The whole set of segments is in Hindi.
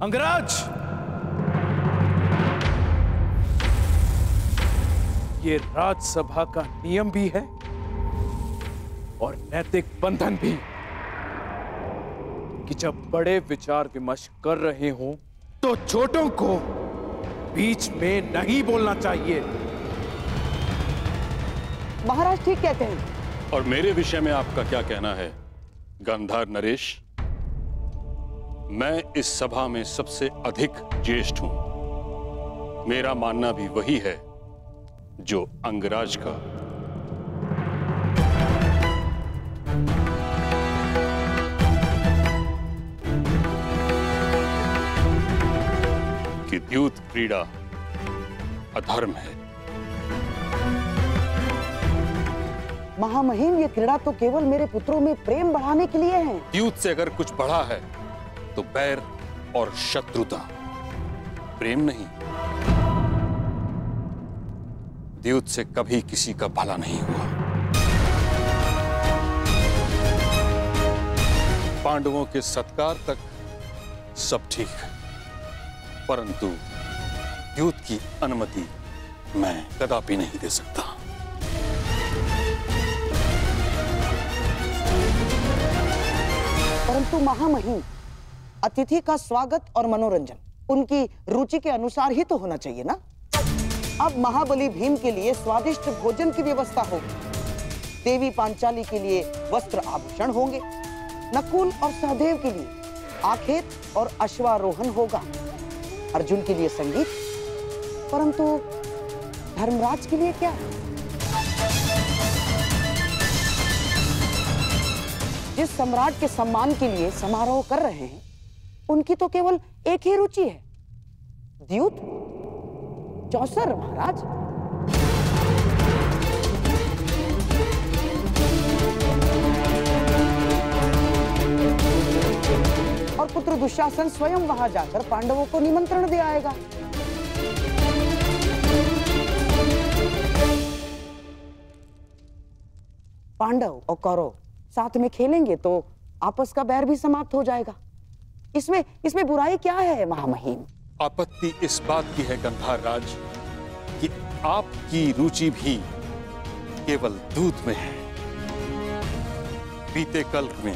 अंगराज, ये राजसभा का नियम भी है और नैतिक बंधन भी कि जब बड़े विचार विमर्श कर रहे हों तो छोटों को बीच में नहीं बोलना चाहिए। महाराज ठीक कहते हैं। और मेरे विषय में आपका क्या कहना है गांधार नरेश? मैं इस सभा में सबसे अधिक ज्येष्ठ हूं। मेरा मानना भी वही है जो अंगराज का। कि द्यूत क्रीड़ा अधर्म है। महामहिम, ये क्रीड़ा तो केवल मेरे पुत्रों में प्रेम बढ़ाने के लिए है। द्यूत से अगर कुछ बढ़ा है तो बैर और शत्रुता, प्रेम नहीं। द्यूत से कभी किसी का भला नहीं हुआ। पांडवों के सत्कार तक सब ठीक है, परंतु द्यूत की अनुमति मैं कदापि नहीं दे सकता। परंतु महामहिम, अतिथि का स्वागत और मनोरंजन उनकी रुचि के अनुसार ही तो होना चाहिए ना। अब महाबली भीम के लिए स्वादिष्ट भोजन की व्यवस्था होगी, देवी पांचाली के लिए वस्त्र आभूषण होंगे, नकुल और सहदेव के लिए आखेट और अश्वारोहण होगा, अर्जुन के लिए संगीत, परंतु धर्मराज के लिए क्या? जिस सम्राट के सम्मान के लिए समारोह कर रहे हैं, उनकी तो केवल एक ही रुचि है, द्यूत चौसर। महाराज, और पुत्र दुशासन स्वयं वहां जाकर पांडवों को निमंत्रण दे आएगा। पांडव और कौरव साथ में खेलेंगे तो आपस का बैर भी समाप्त हो जाएगा। इसमें बुराई क्या है महामहिम? आपत्ति इस बात की है गंधार राज कि आपकी रुचि भी केवल दूध में है। बीते कल्प में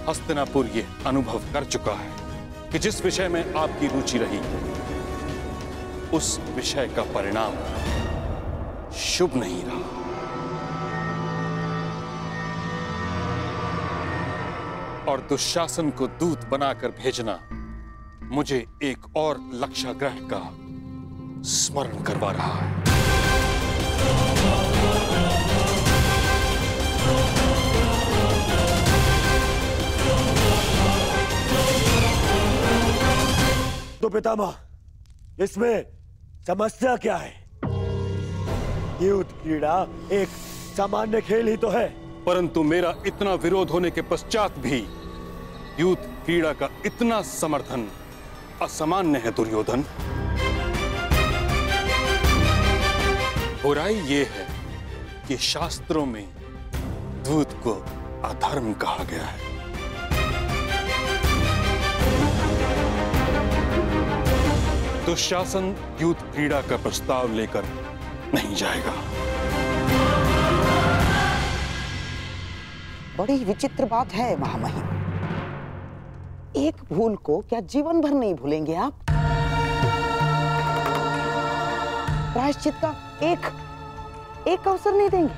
हस्तिनापुर ये अनुभव कर चुका है कि जिस विषय में आपकी रुचि रही उस विषय का परिणाम शुभ नहीं रहा। और दुशासन को दूत बनाकर भेजना मुझे एक और लक्ष्याग्रह का स्मरण करवा रहा है। तो पितामह, इसमें समस्या क्या है? द्यूत क्रीड़ा एक सामान्य खेल ही तो है। परंतु मेरा इतना विरोध होने के पश्चात भी द्यूत क्रीड़ा का इतना समर्थन असामान्य है दुर्योधन। बुराई ये है कि शास्त्रों में दूत को अधर्म कहा गया है। दुशासन द्यूत क्रीड़ा का प्रस्ताव लेकर नहीं जाएगा। बड़ी विचित्र बात है महामहिम। एक भूल को क्या जीवन भर नहीं भूलेंगे आप? प्रायश्चित का एक अवसर नहीं देंगे?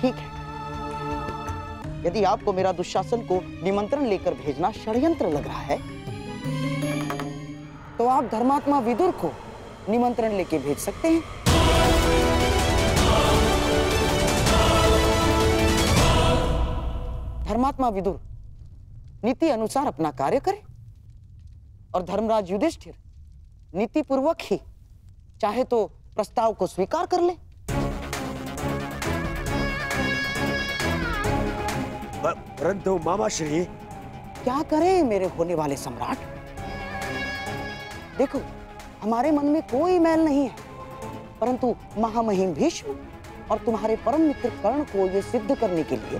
ठीक है, यदि आपको मेरा दुशासन को निमंत्रण लेकर भेजना षड्यंत्र लग रहा है तो आप धर्मात्मा विदुर को निमंत्रण लेके भेज सकते हैं। धर्मात्मा विदुर नीति अनुसार अपना कार्य करे और धर्मराज युधिष्ठिर नीति पूर्वक ही चाहे तो प्रस्ताव को स्वीकार कर ले। परंतु मामाश्री, क्या करें मेरे होने वाले सम्राट? देखो, हमारे मन में कोई मैल नहीं है, परंतु महामहिम भीष्म और तुम्हारे परम मित्र कर्ण को यह सिद्ध करने के लिए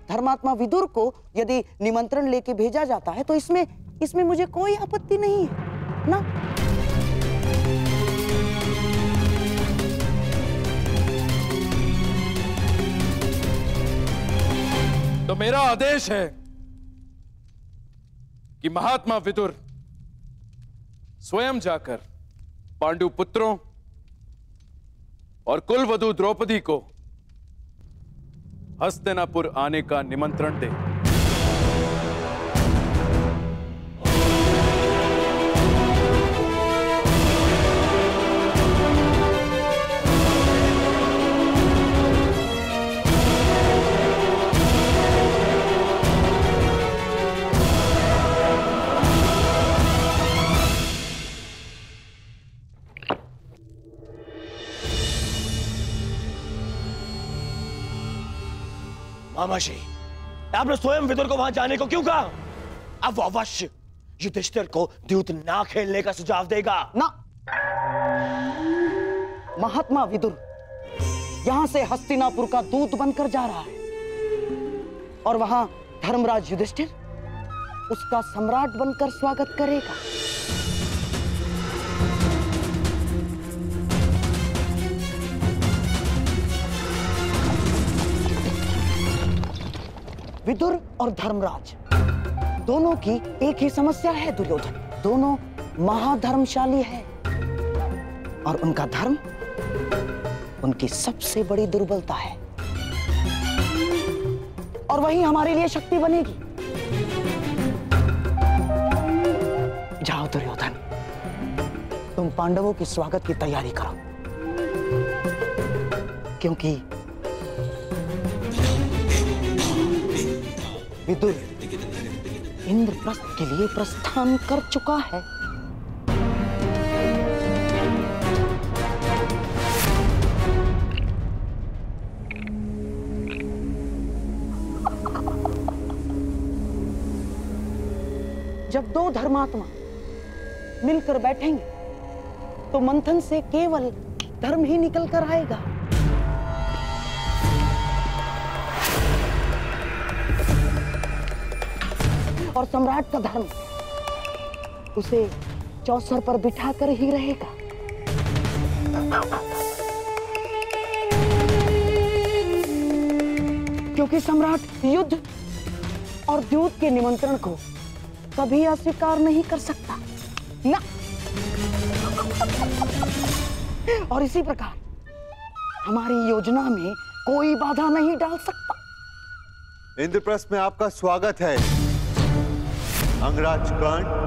धर्मात्मा विदुर को यदि निमंत्रण लेके भेजा जाता है तो इसमें मुझे कोई आपत्ति नहीं है ना। तो मेरा आदेश है कि महात्मा विदुर स्वयं जाकर पांडु पुत्रों और कुलवधू द्रौपदी को हस्तिनापुर आने का निमंत्रण दे। मामाजी, आपने स्वयं विदुर को वहां जाने को क्यों कहा? अब वो अवश्य युधिष्ठिर को द्यूत ना खेलने का सुझाव देगा ना। महात्मा विदुर यहां से हस्तिनापुर का दूत बनकर जा रहा है और वहां धर्मराज युधिष्ठिर उसका सम्राट बनकर स्वागत करेगा। विदुर और धर्मराज दोनों की एक ही समस्या है दुर्योधन। दोनों महाधर्मशाली हैं और उनका धर्म उनकी सबसे बड़ी दुर्बलता है और वही हमारे लिए शक्ति बनेगी। जाओ दुर्योधन, तुम पांडवों के स्वागत की तैयारी करो, क्योंकि विदुर इंद्रप्रस्थ के लिए प्रस्थान कर चुका है। जब दो धर्मात्मा मिलकर बैठेंगे तो मंथन से केवल धर्म ही निकल कर आएगा। और सम्राट का धर्म उसे चौसर पर बिठाकर ही रहेगा। क्योंकि सम्राट युद्ध और द्यूत के निमंत्रण को कभी अस्वीकार नहीं कर सकता ना। और इसी प्रकार हमारी योजना में कोई बाधा नहीं डाल सकता। इंद्रप्रस्थ में आपका स्वागत है अंगराज कर्ण।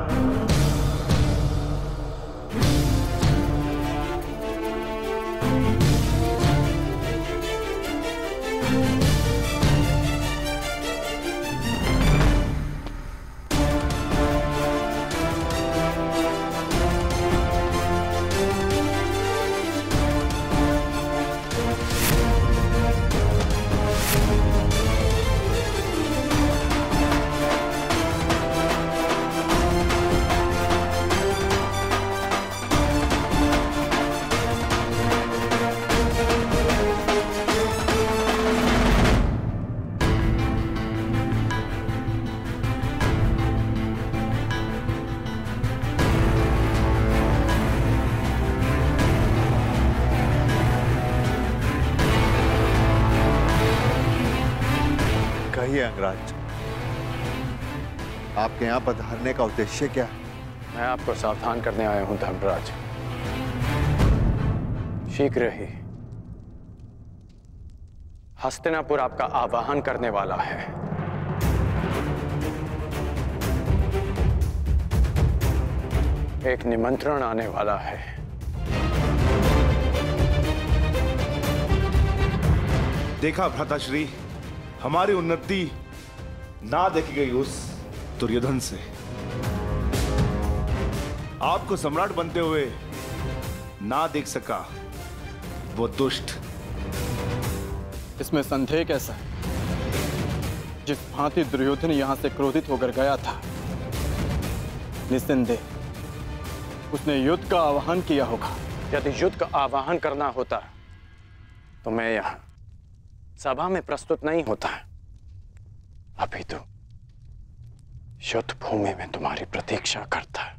कहिए अंगराज, आपके यहाँ पधारने का उद्देश्य क्या है? मैं आपको सावधान करने आया हूं धर्मराज। शीघ्र ही हस्तिनापुर आपका आवाहन करने वाला है। एक निमंत्रण आने वाला है। देखा भ्राताश्री, हमारी उन्नति ना देखी गई उस दुर्योधन से। आपको सम्राट बनते हुए ना देख सका वो दुष्ट। इसमें संदेह कैसा है? जिस भांति दुर्योधन यहां से क्रोधित होकर गया था, निस्संदेह उसने युद्ध का आह्वान किया होगा। यदि युद्ध का आह्वान करना होता तो मैं यहां सभा में प्रस्तुत नहीं होता। अभी तो युद्ध भूमि में तुम्हारी प्रतीक्षा करता है।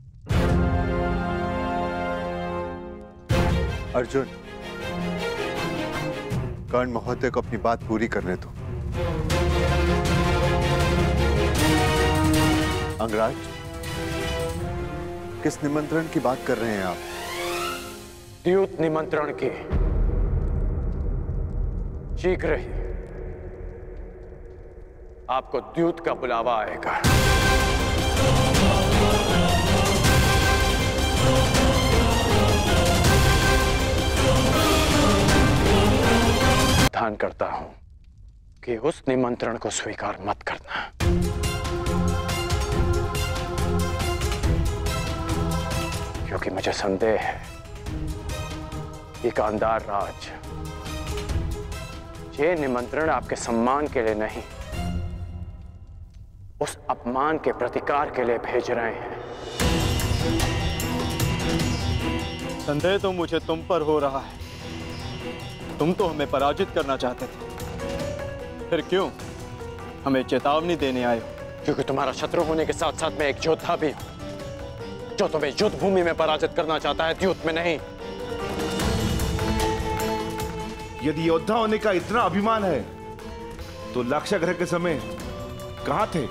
अर्जुन, कर्ण महोदय को अपनी बात पूरी करने दो। अंगराज, किस निमंत्रण की बात कर रहे हैं आप? द्यूत निमंत्रण की। शीघ्र ही आपको द्यूत का बुलावा आएगा। ध्यान करता हूं कि उस निमंत्रण को स्वीकार मत करना। क्योंकि मुझे संदेह है कि गांधार राज ये निमंत्रण आपके सम्मान के लिए नहीं, उस अपमान के प्रतिकार के लिए भेज रहे हैं। संदेह तो मुझे तुम पर हो रहा है। तुम तो हमें पराजित करना चाहते थे, फिर क्यों हमें चेतावनी देने आए हो? क्योंकि तुम्हारा शत्रु होने के साथ साथ मैं एक योद्धा भी, जो तुम्हें युद्ध भूमि में पराजित करना चाहता है, द्यूत में नहीं। यदि योद्धा होने का इतना अभिमान है तो लाक्षागृह के समय कहां थे?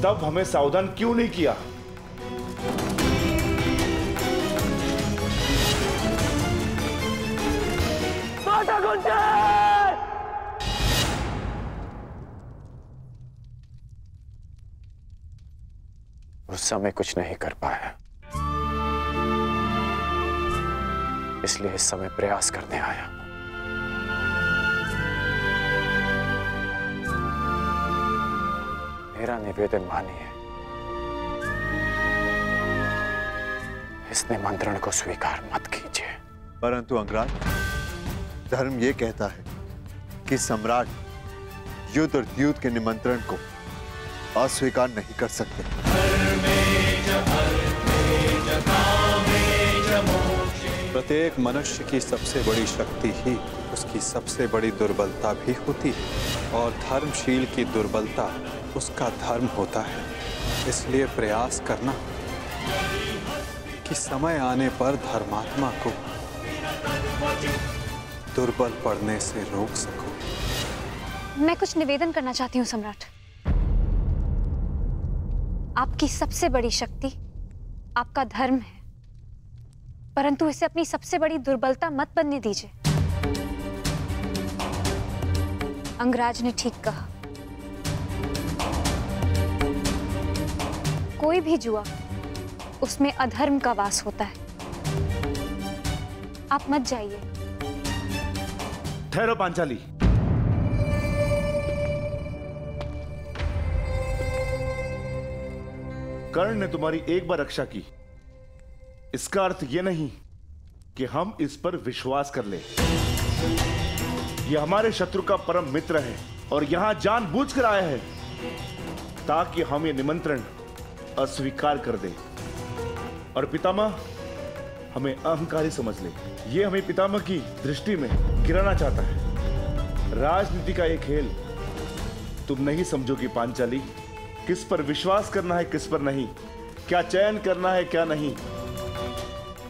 तब हमें सावधान क्यों नहीं किया? उस समय कुछ नहीं कर पाया, इसलिए इस समय प्रयास करने आया। मेरा निवेदन मानिए, इस निमंत्रण को स्वीकार मत कीजिए। परंतु अंगराज, धर्म यह कहता है कि सम्राट युद्ध और द्यूत के निमंत्रण को अस्वीकार नहीं कर सकते। प्रत्येक मनुष्य की सबसे बड़ी शक्ति ही उसकी सबसे बड़ी दुर्बलता भी होती है, और धर्मशील की दुर्बलता उसका धर्म होता है। इसलिए प्रयास करना कि समय आने पर धर्मात्मा को दुर्बल पड़ने से रोक सको। मैं कुछ निवेदन करना चाहती हूँ सम्राट। आपकी सबसे बड़ी शक्ति आपका धर्म है, परंतु इसे अपनी सबसे बड़ी दुर्बलता मत बनने दीजिए। अंगराज ने ठीक कहा, कोई भी जुआ उसमें अधर्म का वास होता है। आप मत जाइए। ठहरो पांचाली। कर्ण ने तुम्हारी एक बार रक्षा की, इसका अर्थ यह नहीं कि हम इस पर विश्वास कर ले। यह हमारे शत्रु का परम मित्र है और यहां जानबूझकर आया है ताकि हम ये निमंत्रण अस्वीकार कर दे और पितामह हमें अहंकारी समझ ले। यह हमें पितामह की दृष्टि में गिराना चाहता है। राजनीति का यह खेल तुम नहीं समझोगी पांचाली। किस पर विश्वास करना है, किस पर नहीं, क्या चयन करना है, क्या नहीं,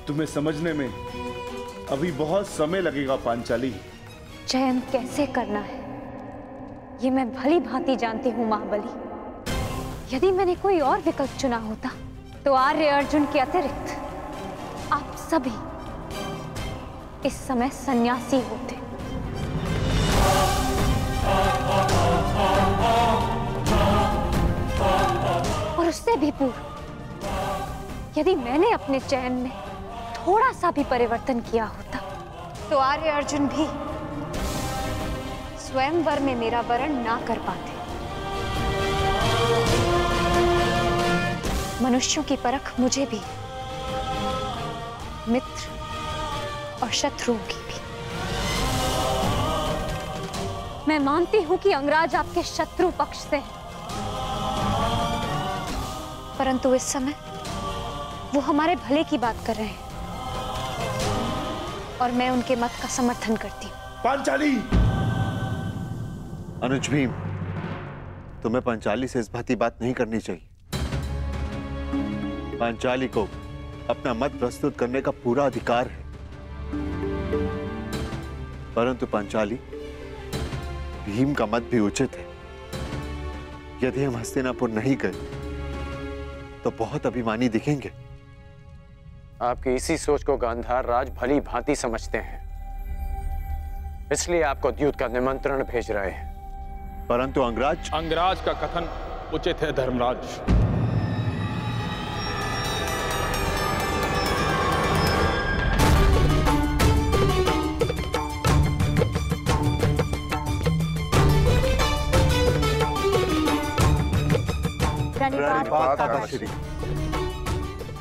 तुम्हें समझने में अभी बहुत समय लगेगा पांचाली। चयन कैसे करना है ये मैं भली भांति जानती हूँ महाबली। यदि मैंने कोई और विकल्प चुना होता तो आर्य अर्जुन के अतिरिक्त आप सभी इस समय सन्यासी होते। और उससे भी पूर्व यदि मैंने अपने चयन में थोड़ा सा भी परिवर्तन किया होता तो आर्य अर्जुन भी स्वयंवर में मेरा वरण ना कर पाते। मनुष्यों की परख मुझे भी, मित्र और शत्रुओं की भी। मैं मानती हूं कि अंगराज आपके शत्रु पक्ष से है, परंतु इस समय वो हमारे भले की बात कर रहे हैं और मैं उनके मत का समर्थन करती हूं। पांचाली, अनुज भीम, तुम्हें पांचाली से इस भांति बात नहीं करनी चाहिए। पांचाली को अपना मत प्रस्तुत करने का पूरा अधिकार है, परंतु पांचाली, भीम का मत भी उचित है। यदि हम हस्तिनापुर नहीं गए तो बहुत अभिमानी दिखेंगे। आपकी इसी सोच को गांधार राज भली भांति समझते हैं, इसलिए आपको द्यूत का निमंत्रण भेज रहे हैं। परंतु अंगराज, अंगराज का कथन उचित है धर्मराज।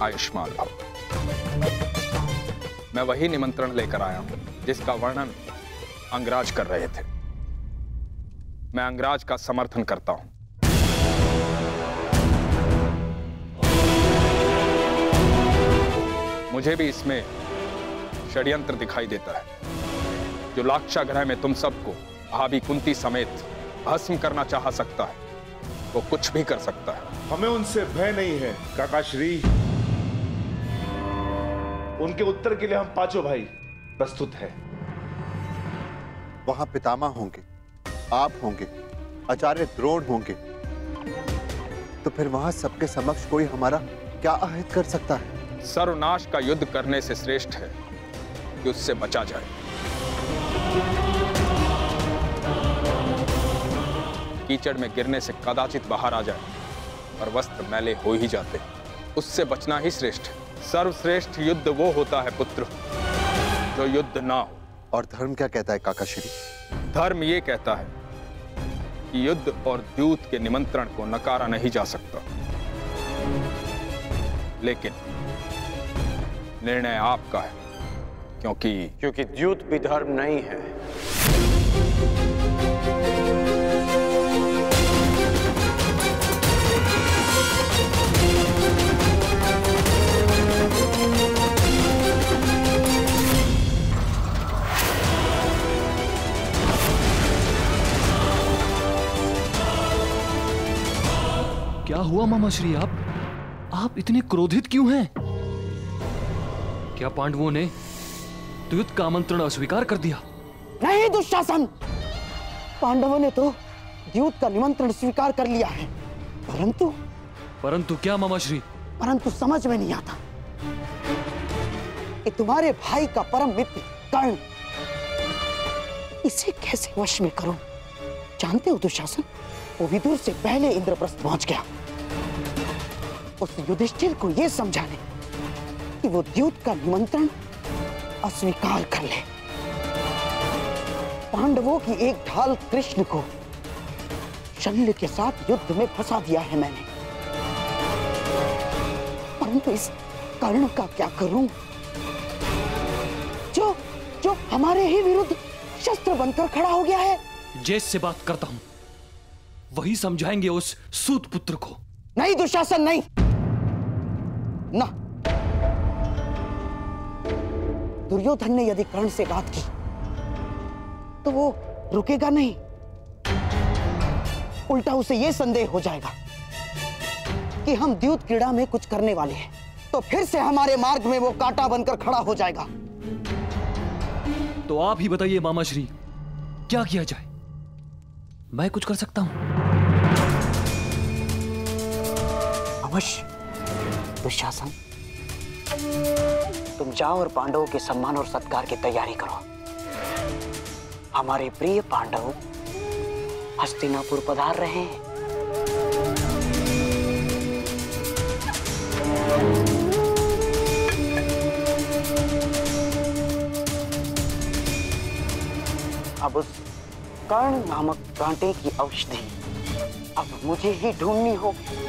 आयुष्मान भव। मैं वही निमंत्रण लेकर आया हूं जिसका वर्णन अंगराज कर रहे थे। मैं अंगराज का समर्थन करता हूं। मुझे भी इसमें षड्यंत्र दिखाई देता है, जो लाक्षागृह में तुम सबको भाभी कुंती समेत भस्म करना चाह सकता है, वो कुछ भी कर सकता है। हमें उनसे भय नहीं है काका श्री। उनके उत्तर के लिए हम पांचों भाई प्रस्तुत हैं। वहां पितामह होंगे, आप होंगे, आचार्य द्रोण होंगे, तो फिर वहां सबके समक्ष कोई हमारा क्या अहित कर सकता है? सर्वनाश का युद्ध करने से श्रेष्ठ है कि उससे बचा जाए। कीचड़ में गिरने से कदाचित बाहर आ जाए और वस्त्र मैले हो ही जाते, उससे बचना ही श्रेष्ठ है। सर्वश्रेष्ठ युद्ध वो होता है पुत्र जो युद्ध ना हो। और धर्म क्या कहता है काका श्री? धर्म ये कहता है कि युद्ध और द्यूत के निमंत्रण को नकारा नहीं जा सकता, लेकिन निर्णय आपका है, क्योंकि द्यूत भी धर्म नहीं है। क्या हुआ मामा श्री? आप इतने क्रोधित क्यों हैं? क्या पांडवों ने द्यूत का आमंत्रण अस्वीकार कर दिया? नहीं दुशासन, पांडवों ने तो द्यूत का निमंत्रण स्वीकार कर लिया है, परंतु क्या मामा श्री? परंतु समझ में नहीं आता कि तुम्हारे भाई का परम मित्र कर्ण, इसे कैसे वश में करूं? जानते हो दुशासन, वो विदुर से पहले इंद्रप्रस्थ पहुंच गया उस युधिष्ठिर को यह समझाने कि वो द्यूत का निमंत्रण अस्वीकार कर ले। पांडवों की एक ढाल कृष्ण को शल्य के साथ युद्ध में फंसा दिया है मैंने, परंतु इस कर्ण का क्या करूं जो हमारे ही विरुद्ध शस्त्र बनकर खड़ा हो गया है? जैसे बात करता हूं वही समझाएंगे उस सूत पुत्र को। नहीं दुशासन, नहीं ना। दुर्योधन ने यदि कर्ण से बात की तो वो रुकेगा नहीं, उल्टा उसे यह संदेह हो जाएगा कि हम द्यूत क्रीड़ा में कुछ करने वाले हैं, तो फिर से हमारे मार्ग में वो कांटा बनकर खड़ा हो जाएगा। तो आप ही बताइए मामा श्री, क्या किया जाए? मैं कुछ कर सकता हूं? अवश्य दुशासन, तुम जाओ और पांडवों के सम्मान और सत्कार की तैयारी करो। हमारे प्रिय पांडव हस्तिनापुर पधार रहे हैं। अब उस कर्ण नामक कांटे की औषधि अब मुझे ही ढूंढनी होगी।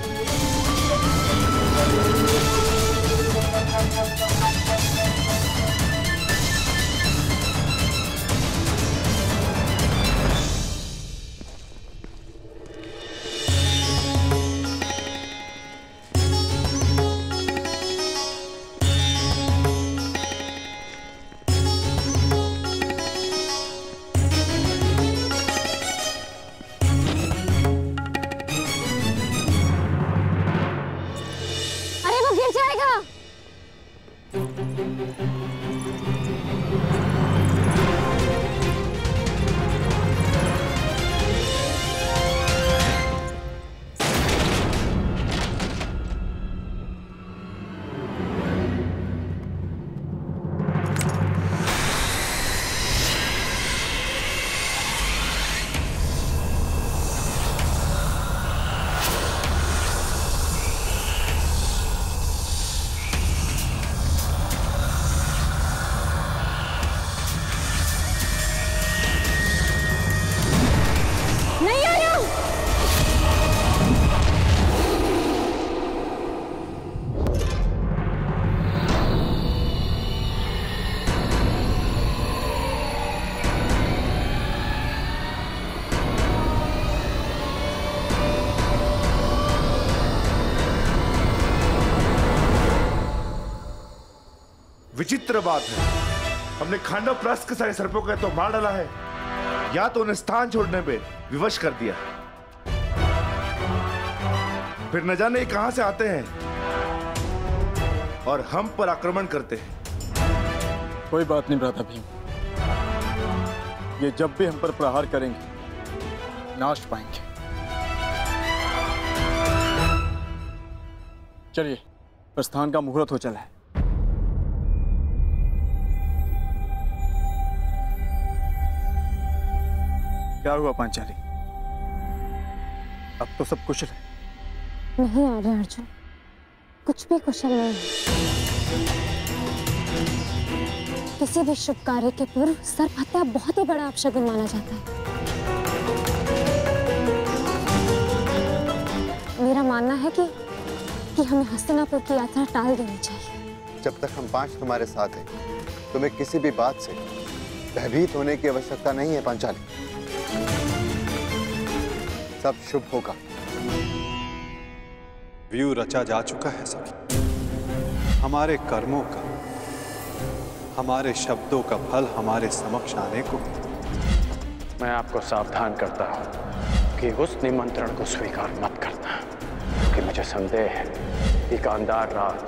विचित्र बात है, हमने खांडव प्रास्त के सारे सर्पों का तो मार डाला है, या तो उन्हें स्थान छोड़ने पे विवश कर दिया, फिर न जाने कहां से आते हैं और हम पर आक्रमण करते हैं। कोई बात नहीं भ्राता भीम, ये जब भी हम पर प्रहार करेंगे नाश पाएंगे। चलिए, प्रस्थान का मुहूर्त हो चला है। क्या हुआ पांचाली? अब तो सब कुशल है? नहीं आर्य अर्जुन, कुछ भी कुशल नहीं है। किसी भी शुभ कार्य के पूर्व सर्प हत्या बहुत ही बड़ा अपशगुन माना जाता है। मेरा मानना है कि हमें हस्तिनापुर की यात्रा टाल देनी चाहिए। जब तक हम 5 तुम्हारे साथ हैं, तुम्हें किसी भी बात से भयभीत होने की आवश्यकता नहीं है पांचाली। सब शुभ होगा। व्यू रचा जा चुका है सखी। हमारे कर्मों का, हमारे शब्दों का फल हमारे समक्ष आने को। मैं आपको सावधान करता हूं कि उस निमंत्रण को स्वीकार मत करना, क्योंकि मुझे संदेह है कि गांधार राज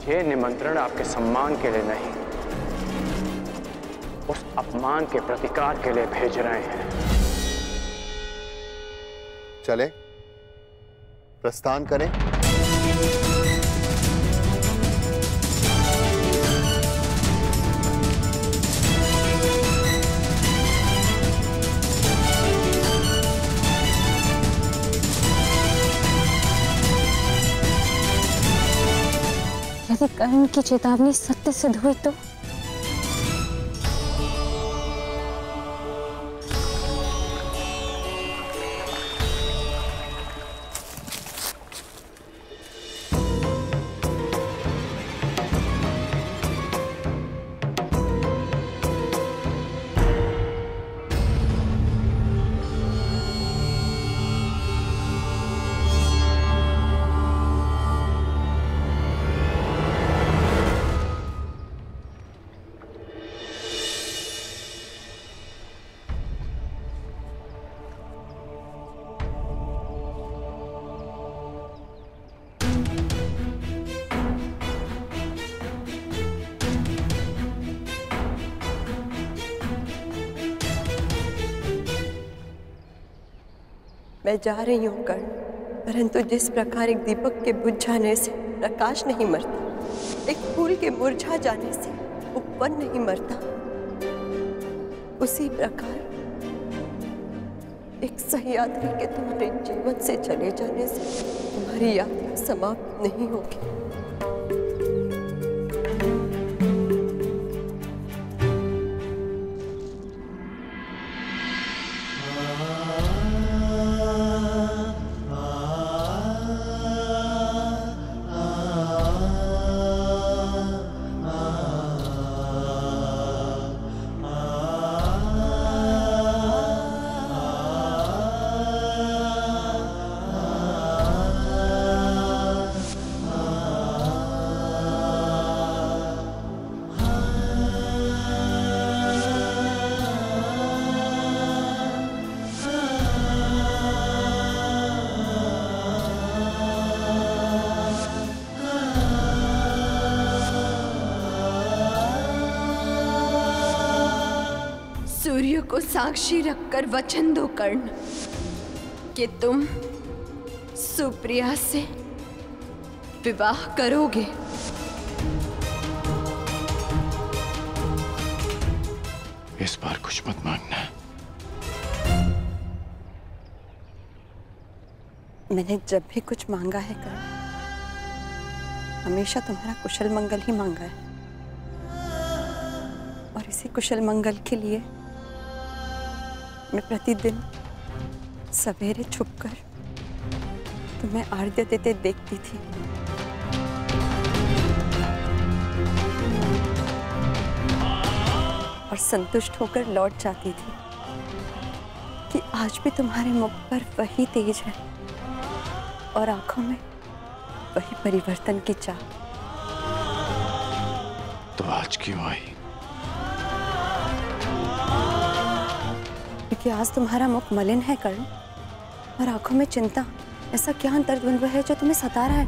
ये निमंत्रण आपके सम्मान के लिए नहीं, उस अपमान के प्रतिकार के लिए भेज रहे हैं। चले, प्रस्थान करें। यदि कर्ण की चेतावनी सत्य सिद्ध हुई तो? मैं जा रही हूँ कर्ण, परंतु जिस प्रकार एक दीपक के बुझ जाने से प्रकाश नहीं मरता, एक फूल के मुरझा जाने से उपवन नहीं मरता, उसी प्रकार एक सह्याद्री के तुम्हारे जीवन से चले जाने से तुम्हारी यात्रा समाप्त नहीं होगी। सूर्य को साक्षी रखकर वचन दो कर्ण कि तुम सुप्रिया से विवाह करोगे। इस बार कुछ मत मांगना। मैंने जब भी कुछ मांगा है कर्ण, हमेशा तुम्हारा कुशल मंगल ही मांगा है, और इसी कुशल मंगल के लिए मैं प्रतिदिन सवेरे छुपकर तुम्हें आर्घ्य देते देखती थी। और संतुष्ट होकर लौट जाती थी कि आज भी तुम्हारे मुख पर वही तेज है और आंखों में वही परिवर्तन की चाह। तो आज क्यों आई? क्योंकि आज तुम्हारा मुख मलिन है कर्ण, और आंखों में चिंता। ऐसा क्या अंतर्द्वंद्व है जो तुम्हें सता रहा है?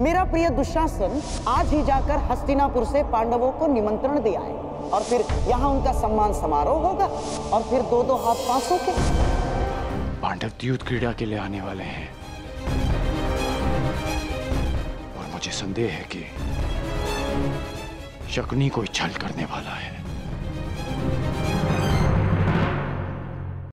मेरा प्रिय दुशासन आज ही जाकर हस्तिनापुर से पांडवों को निमंत्रण दिया है, और फिर यहाँ उनका सम्मान समारोह होगा, और फिर दो दो हाथ पांचों के। पांडव द्यूत क्रीड़ा के लिए आने वाले हैं, और मुझे संदेह है कि शकुनी कोई छल करने वाला है।